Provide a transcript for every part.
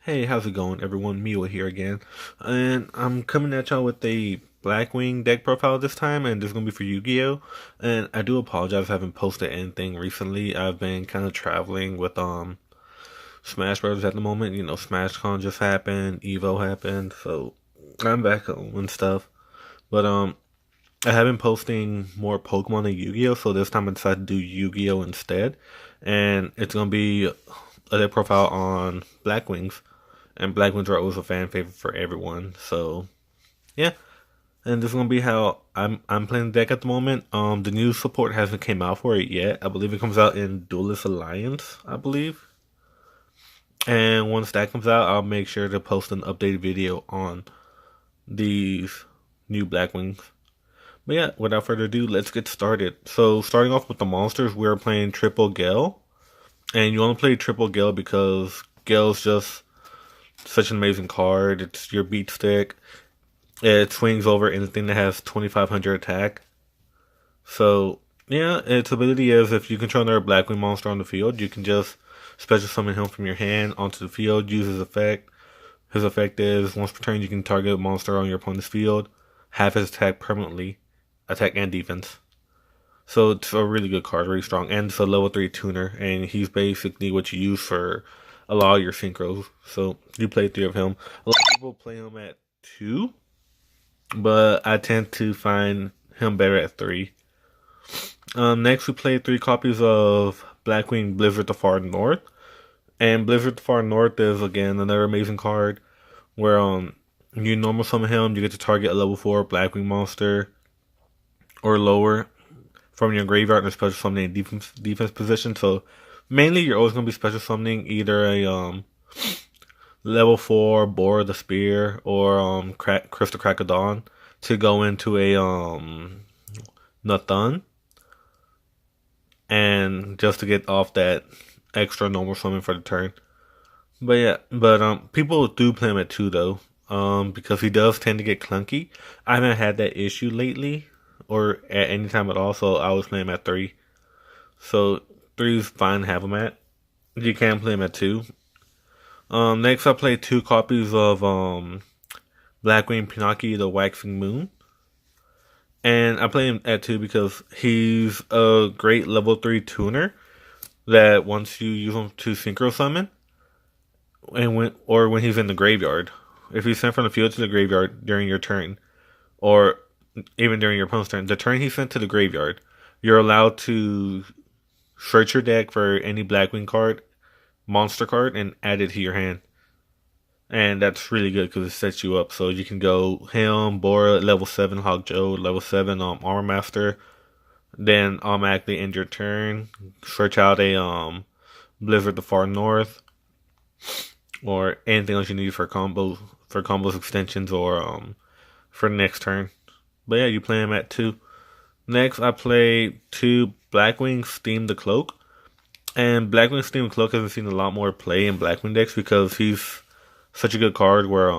Hey, how's it going, everyone? Miwa here again, and I'm coming at y'all with a Blackwing deck profile this time, and this is gonna be for Yu-Gi-Oh! And I do apologize, I haven't posted anything recently. I've been kind of traveling with Smash Brothers at the moment. You know, SmashCon just happened, Evo happened, so I'm back home and stuff. But I have been posting more Pokemon than Yu-Gi-Oh! So this time I decided to do Yu-Gi-Oh! Instead, and it's gonna be a deck profile on Blackwings. And Black Winter was a fan favorite for everyone. So yeah, and this is gonna be how I'm playing the deck at the moment. The new support hasn't came out for it yet. I believe it comes out in Duelist Alliance, I believe. And once that comes out, I'll make sure to post an updated video on these new Blackwings. But yeah, without further ado, let's get started. So starting off with the monsters, we're playing Triple Gale. And you want to play Triple Gale because Gale's just such an amazing card. It's your beat stick. It swings over anything that has 2500 attack. So, yeah, its ability is if you control another Blackwing monster on the field, you can just special summon him from your hand onto the field, use his effect. His effect is once per turn you can target a monster on your opponent's field, have his attack permanently, attack and defense. So it's a really good card, really strong, and it's a level 3 tuner, and he's basically what you use for a lot of your synchros. So you play 3 of him. A lot of people play him at 2, but I tend to find him better at 3. Next, we play 3 copies of Blackwing Blizzard the Far North. And Blizzard the Far North is, again, another amazing card where you normal summon him, you get to target a level 4 Blackwing monster or lower from your graveyard in a special summoning defense position. So mainly you're always going to be special summoning either a level 4 Bora the Spear or Crystal Crack of Dawn to go into a Nathan, and just to get off that extra normal summon for the turn. But yeah, people do play him at 2 though, because he does tend to get clunky. I haven't had that issue lately or at any time at all, so I was playing him at 3. So 3 is fine to have him at. You can play him at 2. Next I played 2 copies of Blackwing Pinocchio the Waxing Moon. And I play him at 2 because he's a great level 3 tuner that once you use him to synchro summon, and when he's in the graveyard, if he's sent from the field to the graveyard during your turn, or even during your opponent's turn, the turn he's sent to the graveyard, you're allowed to search your deck for any Blackwing card, monster card, and add it to your hand. And that's really good because it sets you up. So you can go him, Bora, level 7 Hog Joe, level 7 Armor Master. Then automatically end your turn. Search out a Blizzard the Far North. Or anything else you need for combos, extensions, or for the next turn. But yeah, you play him at 2. Next, I play 2 Blackwing Steam the Cloak. And Blackwing Steam the Cloak hasn't seen a lot more play in Blackwing decks because he's such a good card where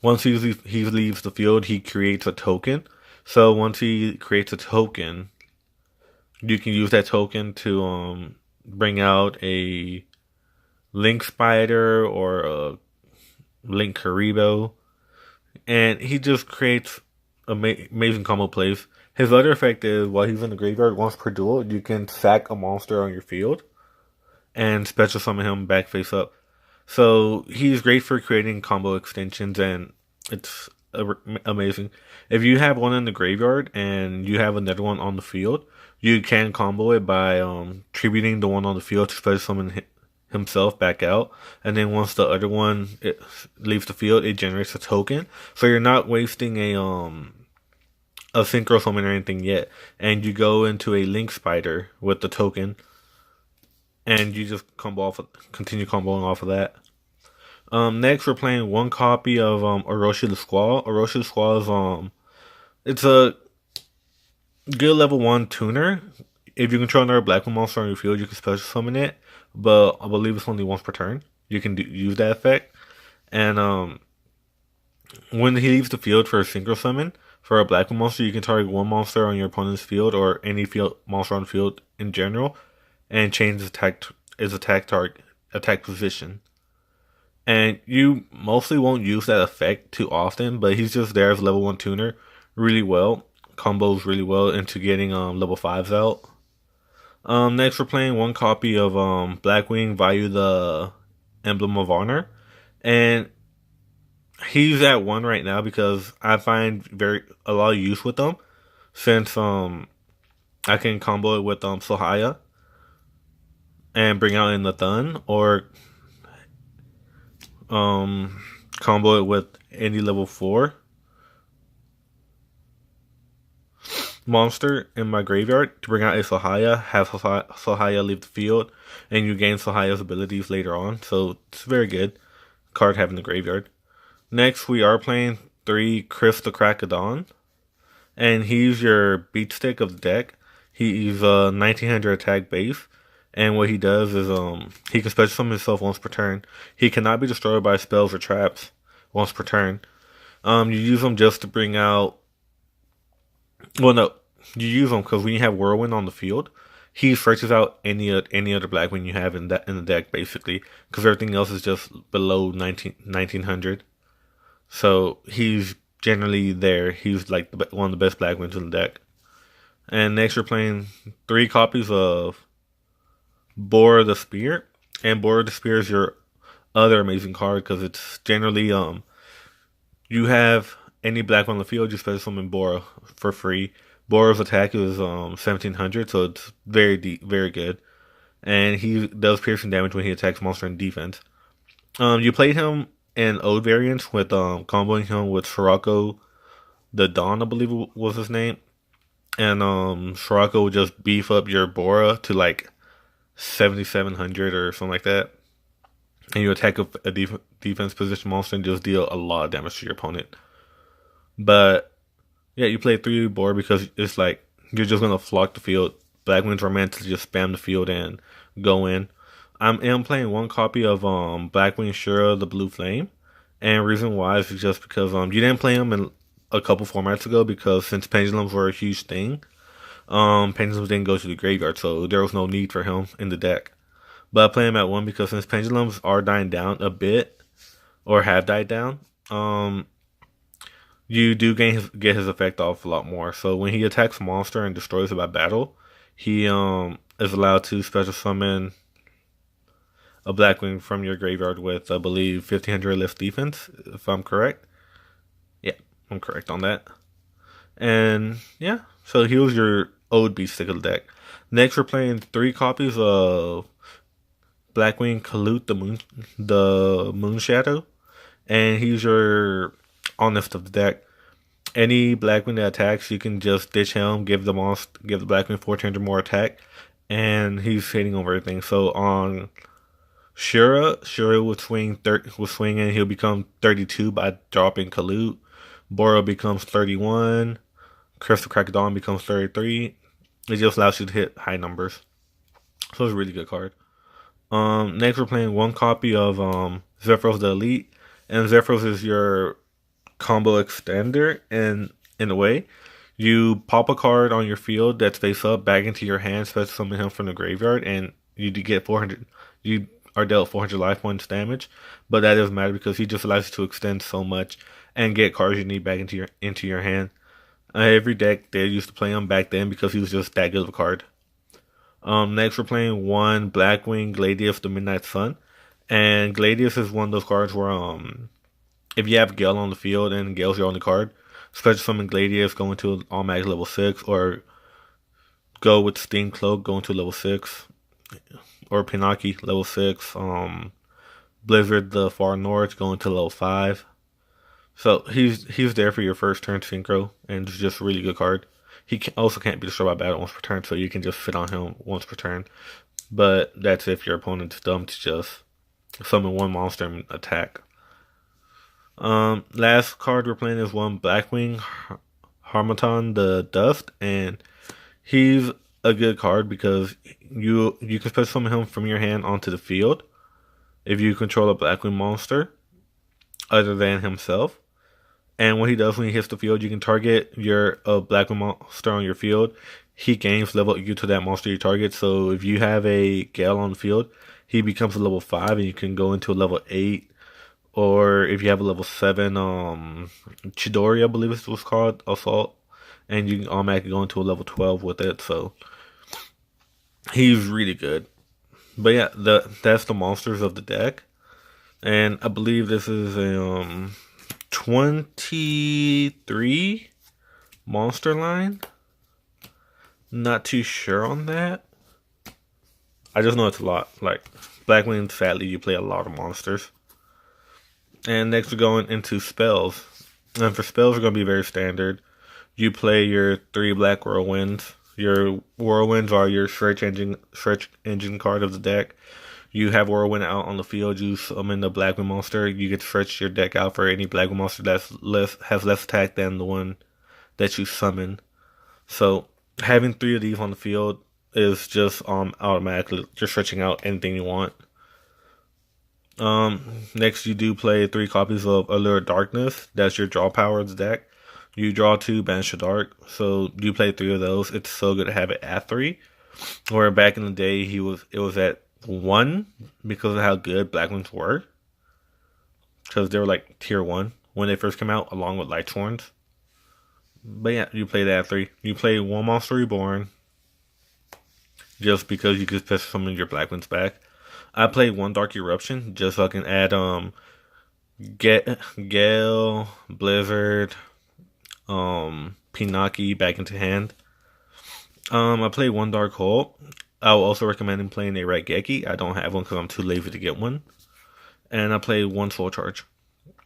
once he leaves the field, he creates a token. So once he creates a token, you can use that token to bring out a Link Spider or a Link Karibo, and he just creates amazing combo plays. His other effect is while he's in the graveyard, once per duel, you can sack a monster on your field and special summon him back face up. So he's great for creating combo extensions, and it's amazing. If you have one in the graveyard and you have another one on the field, you can combo it by tributing the one on the field to special summon himself back out, and then once the other one leaves the field, it generates a token. So you're not wasting a synchro summon or anything yet, and you go into a Link Spider with the token, and you just continue comboing off of that. Next, we're playing 1 copy of Orochi the Squall. Orochi the Squall is it's a good level 1 tuner. If you control another Blackwing monster on your field, you can special summon it, but I believe it's only once per turn. You can use that effect, and when he leaves the field for a synchro summon for a Blackwing monster, you can target 1 monster on your opponent's field or any field monster on the field in general, and change his attack target attack position. And you mostly won't use that effect too often, but he's just there as level 1 tuner really well. Combos really well into getting level 5s out. Next we're playing one copy of Blackwing Vayu the Emblem of Honor. And he's at 1 right now because I find a lot of use with them. Since I can combo it with Sohaya and bring out in the Thun, or combo it with any level 4 monster in my graveyard to bring out a Sohaya, have Sohaya leave the field, and you gain Sohaya's abilities later on. So it's a very good card having the graveyard. Next, we are playing 3 Chris the Crack of Dawn, and he's your beat stick of the deck. He's a 1900 attack base, and what he does is he can special summon himself once per turn. He cannot be destroyed by spells or traps once per turn. You use him just to bring out. Well, no, you use him because when you have Whirlwind on the field, he searches out any other Blackwing you have in the deck, basically, because everything else is just below 1900. So he's generally there. He's like one of the best Blackwings in the deck. And next, we're playing 3 copies of Bora the Spear, and Bora the Spear is your other amazing card because it's generally you have any Black on the field, you special summon Bora for free. Bora's attack is 1700, so it's very good. And he does piercing damage when he attacks monster in defense. You played him in Ode variants with comboing him with Sirocco the Dawn, I believe was his name. And Sirocco would just beef up your Bora to like 7700 or something like that. And you attack a defense position monster and just deal a lot of damage to your opponent. But yeah, you play 3 Bora because it's like you're just gonna flock the field. Blackwings are meant to just spam the field and go in. I am playing 1 copy of Blackwing Shura the Blue Flame, and reason why is just because you didn't play him in a couple formats ago because since pendulums were a huge thing, pendulums didn't go to the graveyard, so there was no need for him in the deck. But I play him at 1 because since pendulums are dying down a bit, or have died down, you do get his effect off a lot more. So when he attacks a monster and destroys it by battle, he is allowed to special summon a Blackwing from your graveyard with, I believe, 1500 less defense, if I'm correct. Yeah, I'm correct on that. And yeah, so he was your Ode beat stick of the deck. Next, we're playing 3 copies of Blackwing Kalut the Moon Shadow, and he's your Honest of the deck. Any Blackwing that attacks, you can just ditch him, give the Blackwing 1400 more attack, and he's hitting over everything. So on Shura will swing and he'll become 32 by dropping Kalut. Bora becomes 31. Crystal Crack Dawn becomes 33. It just allows you to hit high numbers. So it's a really good card. Next we're playing 1 copy of Zephyros the Elite, and Zephyros is your combo extender, and in a way, you pop a card on your field that's face up back into your hand, special summon him from the graveyard, and you get 400. You are dealt 400 life points damage, but that doesn't matter because he just allows you to extend so much and get cards you need back into your hand. Every deck they used to play him back then because he was just that good of a card. Next we're playing 1 Blackwing Gladius the Midnight Sun, and Gladius is one of those cards where if you have Gale on the field and Gale's your only card, special summon Gladius, go into automatic level 6, or go with Steam Cloak, go into level 6, or Pinocchi level 6, Blizzard the Far North, go into level 5. So he's there for your first turn synchro, and it's just a really good card. He also can't be destroyed by battle once per turn, so you can just fit on him once per turn. But that's if your opponent's dumb to just summon 1 monster and attack. Last card we're playing is 1 Blackwing Harmattan the Dust, and he's a good card because you can special summon him from your hand onto the field if you control a Blackwing monster other than himself. And what he does when he hits the field, you can target your Blackwing monster on your field. He gains level equal to that monster you target. So if you have a Gale on the field, he becomes a level 5 and you can go into a level 8. Or if you have a level 7, Chidori, I believe it was called, Assault, and you can automatically go into a level 12 with it. So he's really good. But yeah, that's the monsters of the deck. And I believe this is a 23 monster line. Not too sure on that. I just know it's a lot. Like, Blackwing, sadly, you play a lot of monsters. And next we're going into spells. And for spells, we're going to be very standard. You play your 3 black whirlwinds. Your whirlwinds are your search engine card of the deck. You have whirlwind out on the field. You summon the Blackwing monster. You get to search your deck out for any Blackwing monster that has less attack than the one that you summon. So having 3 of these on the field is just automatically just searching out anything you want. Next you do play 3 copies of Allure Darkness. That's your draw power of the deck. You draw 2, banish the dark. So you play 3 of those. It's so good to have it at 3. Where back in the day it was at 1 because of how good Blackwings were. Because they were like tier 1 when they first came out, along with Lightsworns. But yeah, you play that at 3. You play 1 Monster Reborn. Just because you could special summon your Blackwings back. I played 1 Dark Eruption just so I can add Gale, Blizzard, Pinaki back into hand. I played 1 Dark Hole. I will also recommend playing a Raigeki. I don't have one because I'm too lazy to get one. And I played 1 Soul Charge.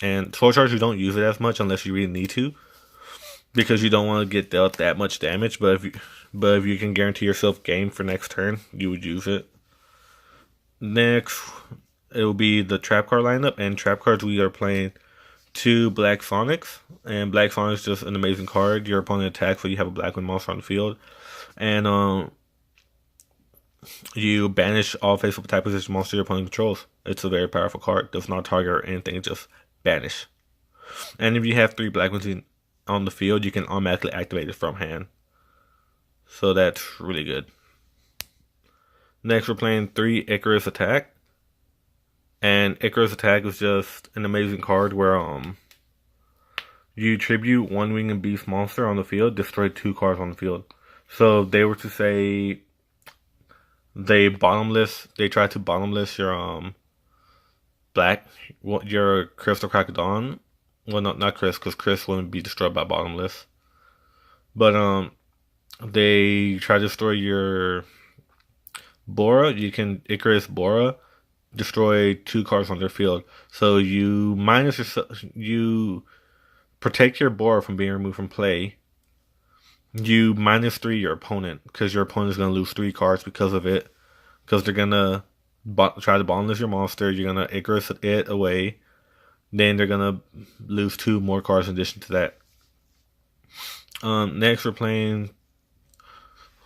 And Soul Charge, you don't use it as much unless you really need to, because you don't want to get dealt that much damage. But if you can guarantee yourself game for next turn, you would use it. Next, it will be the trap card lineup. And trap cards, we are playing 2 Black Sonics. And Black Sonic is just an amazing card. Your opponent attacks, so you have a Blackwing monster on the field. And you banish all face-up attack position monster your opponent controls. It's a very powerful card. Does not target or anything, just banish. And if you have 3 Blackwings on the field, you can automatically activate it from hand. So that's really good. Next, we're playing 3 Icarus Attack. And Icarus Attack is just an amazing card where you tribute 1 Winged Beast monster on the field, destroy 2 cards on the field. So they were to say they try to bottomless your your Crystal Crocodon. Well, not Chris, because Chris wouldn't be destroyed by bottomless. But they try to destroy your Bora. You can Icarus Bora, destroy 2 cards on their field. So you you protect your Bora from being removed from play. You -3 your opponent, because your opponent is going to lose 3 cards because of it. Because they're going to try to bottomless your monster. You're going to Icarus it away. Then they're going to lose 2 more cards in addition to that. Next, we're playing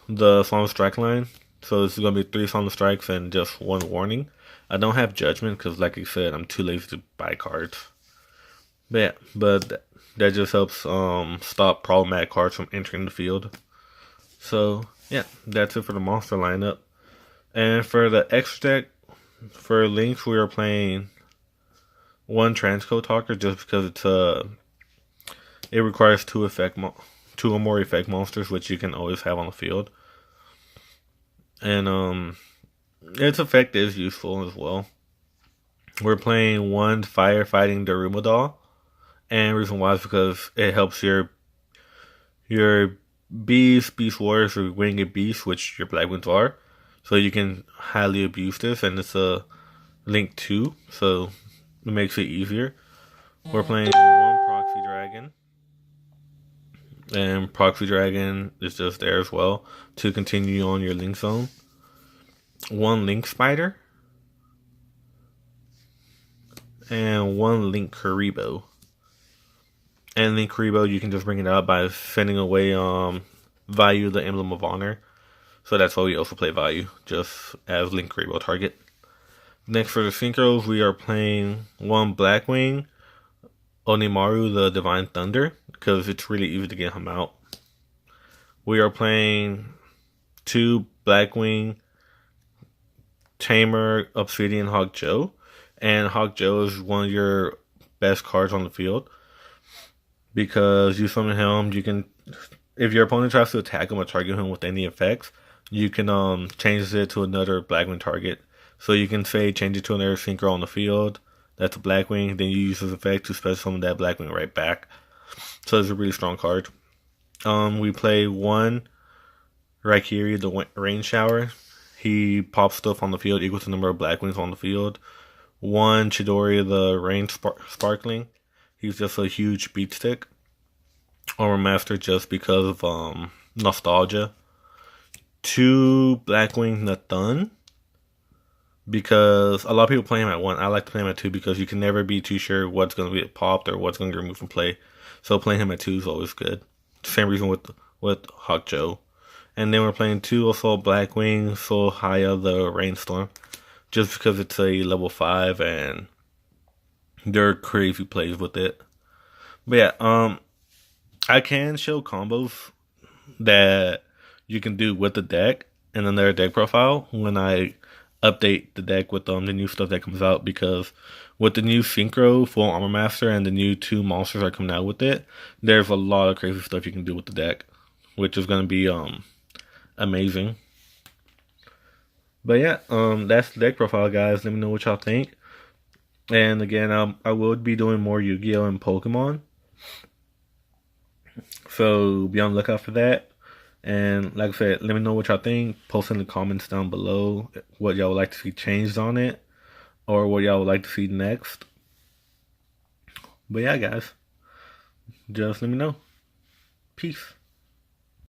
the Solemn Strike line. So this is going to be 3 Solemn Strikes and just 1 warning. I don't have Judgment because, like I said, I'm too lazy to buy cards. But yeah, that just helps stop problematic cards from entering the field. So yeah, that's it for the monster lineup. And for the extra deck, for links, we are playing 1 Transcode Talker just because it requires 2 or more effect monsters, which you can always have on the field. And its effect is useful as well. We're playing 1 Firefighting Darumadaw. And the reason why is because it helps your Beast Warriors, or Winged Beast, which your Blackwings are. So you can highly abuse this, and it's a link 2, so it makes it easier. We're playing 1 Proxy Dragon. And Proxy Dragon is just there as well to continue on your link zone. 1 Link Spider. And 1 Link Karibo. And Link Karibo, you can just bring it out by sending away Value, the Emblem of Honor. So that's why we also play Value, just as Link Karibo target. Next, for the Synchros, we are playing 1 Blackwing, Onimaru, the Divine Thunder, because it's really easy to get him out. We are playing 2 Blackwing, Tamer, Obsidian, Hawk Joe. And Hawk Joe is one of your best cards on the field because you summon him. You can, if your opponent tries to attack him or target him with any effects, you can change it to another Blackwing target. So you can say change it to another Synchro on the field. That's a Blackwing. Then you use this effect to special summon that Blackwing right back. So it's a really strong card. We play one Raikiri, the Rain Shower. He pops stuff on the field equal to the number of Blackwings on the field. One Chidori, the Rain Sparkling. He's just a huge beat stick. Armor Master just because of nostalgia. Two Blackwing Nathan. Because a lot of people play him at 1. I like to play him at 2 because you can never be too sure what's going to get popped or what's going to get removed from play. So playing him at 2 is always good. Same reason with Hawk Joe. And then we're playing 2 also Blackwing, Soul Haya, the Rainstorm. Just because it's a level 5 and there are crazy plays with it. But yeah, I can show combos that you can do with the deck and another deck profile when I update the deck with the new stuff that comes out, because with the new Synchro Full Armor Master and the new 2 monsters that are coming out with it, there's a lot of crazy stuff you can do with the deck, which is going to be amazing. But yeah, that's the deck profile, guys. Let me know what y'all think. And again, I will be doing more Yu-Gi-Oh! And Pokemon, so be on the lookout for that. And like I said, let me know what y'all think. Post in the comments down below what y'all would like to see changed on it, or what y'all would like to see next. But yeah, guys, just let me know. Peace.